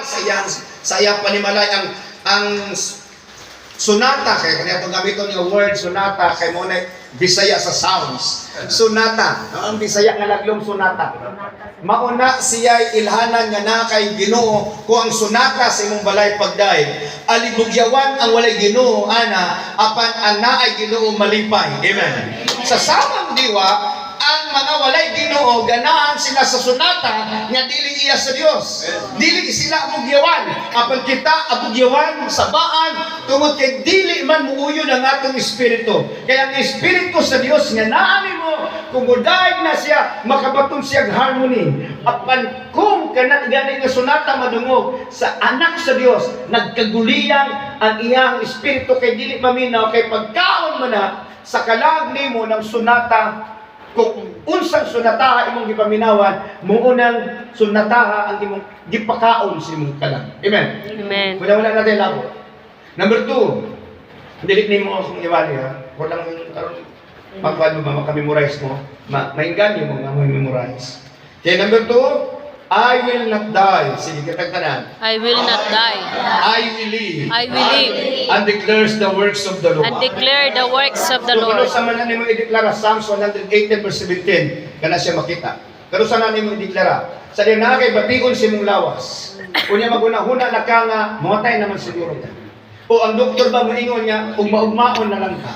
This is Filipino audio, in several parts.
sa iyang panimalay ang sonata kay kanya itong gamiton yung word sonata kay mo na Bisaya sa sounds. Sonata, ang Bisaya nga laglom sonata. Mauna siya ilhanan nga na kay Ginoo kung ang sonata sa imong balay pagday. Alibugyawan ang walay Ginoo ana apan ang naay Ginoo malipay. Amen. Sa samang diwa ang mga walay Ginoo ganahan sila sa sunata nga dili iya sa Dios. Dili sila abugyawan. Apan kita abugyawan sabaan tungod kay dili man muuyo ng atong espiritu. Kaya ang espiritu sa Dios nga naa nimo kung mudaig na siya makabaton siya harmony. Apan kung kana gani nga sunata madungog sa anak sa Dios nagkaguliyang ang iyang espiritu kay dili maminaw kay pagkaon man na sa kalag nimo ng sunata. Kung unsang sunataha imong gipaminawan, muunang sunataha ang imong gipakaon sa imong kalang. Amen. Amen. Wala natin labo. Number 2, dili nimo sa iwali ha. Wala karon magpano ba makamemorize mo, mainganyo mo nga mo memorize. Okay, number 2, I will not die. Sige, katagtanan. I will not die. I will live. I will live And declares the works of the Lord. and declare the works of the Pero Lord. sa man nimo ideklara Psalms 118 verse 17, kana siya makita. Pero sa nimo ideklara, sa diyan na kay bation si mong lawas. Unya maguna-huna na ka nga mamatay naman siguro ka. O ang doktor ba moingon niya, ugma-ugmaon na lang ka.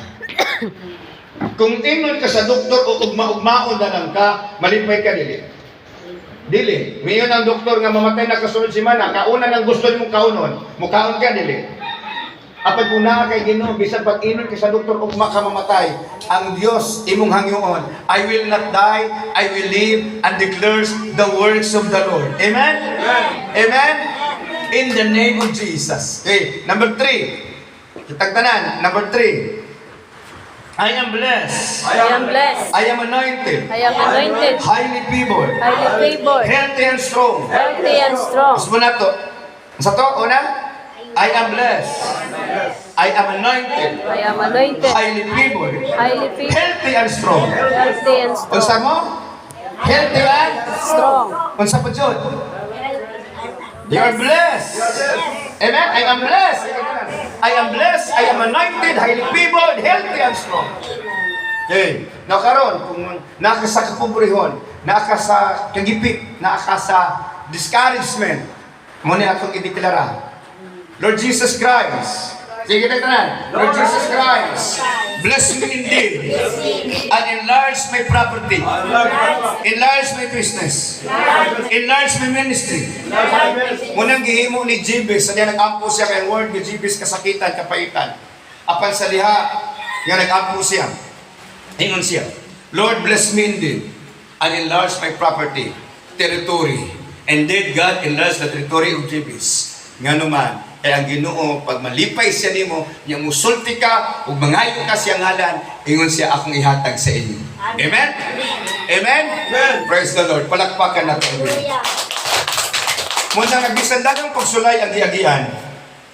Kung ingon ka sa doktor o ugma-ugmaon na lang ka, malipay ka dili. Dili. Mayon ang doktor nga mamatay na kasunod si mana, kauna nang gusto nimong kaunon, mukaon ka dili. Apat kung naa kay Ginoo bisan pag inon ka sa doktor ugma ka mamatay, ang Dios imong hangyoon, I will not die, I will live and declares the works of the Lord. Amen? Amen? In the name of Jesus. Okay, number 3. Kitagtanan, number 3. I am blessed. I am blessed. I am anointed. I am anointed. Highly favored. Highly favored. Healthy and strong. Healthy and strong. Gusto mo na to? Sa to, una? I am blessed. I am anointed. I am anointed. Highly favored. Highly favored. Healthy and strong. Healthy and Unsa strong. mo? Healthy and? Strong. Unsa pa dyan? You are blessed. Amen? I am blessed. I am blessed. I am anointed, highly favored, healthy and strong. Okay. Now karon kung naka sa kapobrehon, naka sa kagipit, naka sa discouragement, mo ni atong ideklara. Lord Jesus Christ. Sige tanan. Lord Jesus Christ, bless me indeed and enlarge my property, enlarge my business, enlarge my ministry. Munang gihimo ni Jebes, sa diya nag-ampo siya kay word ni Jebes kasakitan, kapaitan. Apan sa liha, nga nag-ampo siya. Ingon siya, Lord bless me indeed and enlarge my property, territory. And did God enlarge the territory of Jebes? Nga naman, kaya ang Ginoo pag malipay siya nimo, niya musulti ka ug mangayo ka siya ngalan, ingon siya akong ihatag sa inyo. Amen? Amen? Praise the Lord. Palakpakan natin. Muna nagbisan dagang pagsulay ang giagian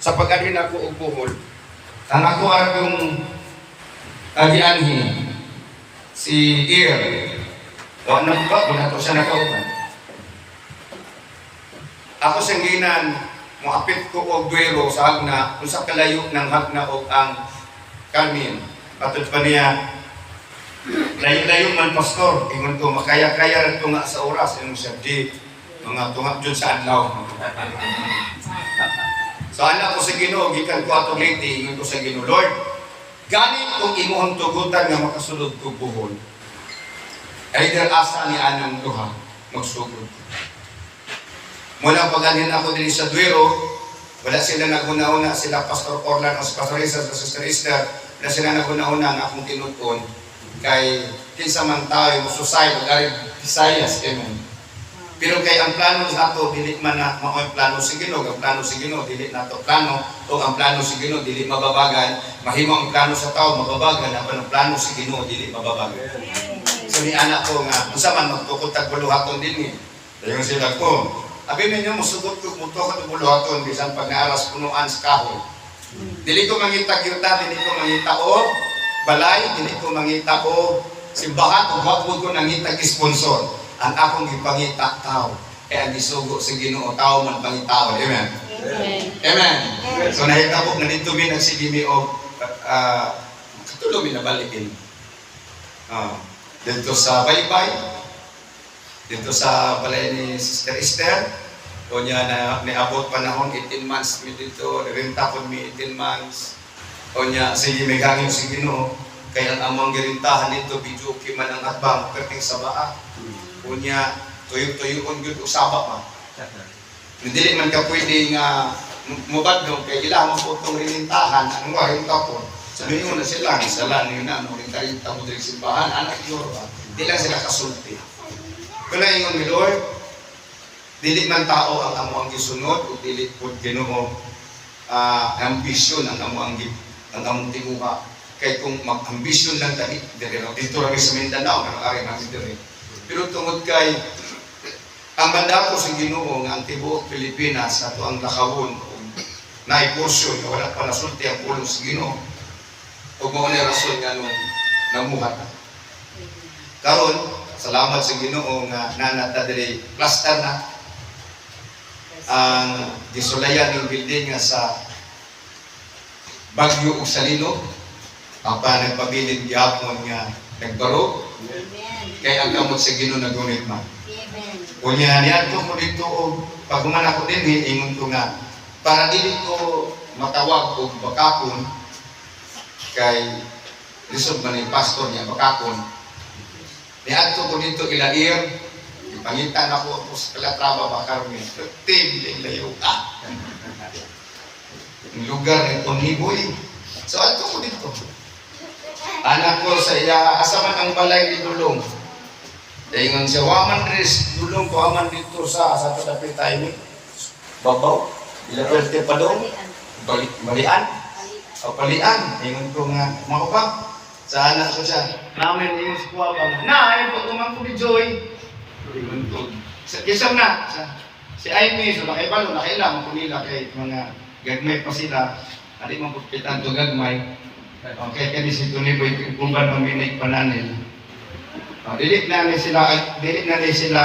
sa pag-alin ako og buhol. Ang ako akong agianhi si Ear. O ano ba? Kung nato siya nakaupan. Ako sangginan muapit ko og duwero sa hagna kung sa kalayo ng hagna og ang kamin. Patod pa niya layo-layo man pastor, ingon ko makaya-kaya ito nga sa oras, ingon siya di mga tungap dyan sa adlaw. So anak ko sa Ginoo, gikan ko atong lady, ingon ko sa Ginoo, Lord, ganit kung imuhang tugutan nga makasulod ko buhol. Either asa ni anang duha magsugod. Mula pag-anin ako din sa Duero, wala sila naguna-una, sila Pastor Orlan o si Pastor Isa sa Sister Isla, wala sila naguna-una ang akong tinuton kay kinsa man tayo, susay, mag-arig Visayas, amen. Pero kay ang plano sa ato, dili man na mao'y plano si Ginoo, ang plano si Ginoo, dili na to plano, o ang plano si Ginoo, dili mababagan, mahimo ang plano sa tao, mababagan, ang plano si Ginoo, dili mababagan. So ni anak ko nga, kung saan man magtukotag buluhaton din eh. Dayon sila ko, abi ninyo musugot ko muto ka buluhaton bisan pag naaras punuan sa kahoy. Dili ko mangita gyuta, dili ko mangita og balay, dili ko mangita og simbahan ug hapon ko nangita sponsor. Ang akong gipangita tao. kaya ang gisugo sa Ginoo tao man pangitaon. Amen. Amen. Amen. So nahitabo na dito mi nagsigimi og katulo mi nabalikin. Dito sa Baybay, dito sa balay ni Sister Esther, o niya na niabot panahon 18 months mi dito, renta ko mi 18 months. O niya sige may gangin si Ginoo, kaya ang amang girintahan dito bidyo man ang atbang perting sa baa. O niya tuyo-tuyon gyud usaba pa. Dili man ka pwede nga mubadlong kay ilang mo itong rinintahan, ang warinta po. Sabi mo na sila, isalan nyo na, rinta mo din simbahan, anak nyo, di lang sila kasulti. Kung ingon mi Lord, dili man tao ang amo ang gisunod, o dili po Ginoo ambisyon ang amo ang among tinguha. Kay kung mag-ambisyon lang tani, dito lang sa Mindanao, ang ari namin dire. Pero tungod kay ang mandato sa Ginoo nga ang tibuok Pilipinas ato ang lakawon na iporsyon na wala pa nasulti ang pulong sa Ginoo o mao na rason nga nung namuhat. Karon salamat sa Ginoo nga nanata diri plaster na ang gisulayan ng building nga sa Bagyo ug Salino ang nagpabilin gyapon nga nagbaro. Kay ang kamot sa Ginoo nagunit man. Kunya niya ko dito o pag humana ko din ingon ko nga para dili ko matawag og bakakon kay lisod man yung pastor niya bakakon. Niadto ko dito ilair ipangitan ako sa Calatrava Bacarmi. Tim layo ka. Ang lugar ng Toniboy. So adto ko dito. Anak ko sa iya asaman ang balay ni Dulong. Ingon siya, waman res, dulong ko aman dito sa tapit tayo babaw, ilaperte pa doon, balian, o palian, ingon ko nga, makapag, sa anak ko siya, namin ingon si Kuwa ba, ayun po, tumang ko ni Joy, ingon ko, kisam na, si Aimee, so nakibalo, nakailang ko nila kay mga gagmay pa sila, hindi mong pupitan to gagmay, okay, kaya si Tuniboy, kumban maminig pananil, dili na sila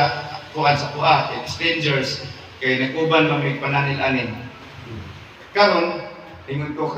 kuan sa kuha, strangers kay nag-uban mamig pananil anin. Karon ingon ko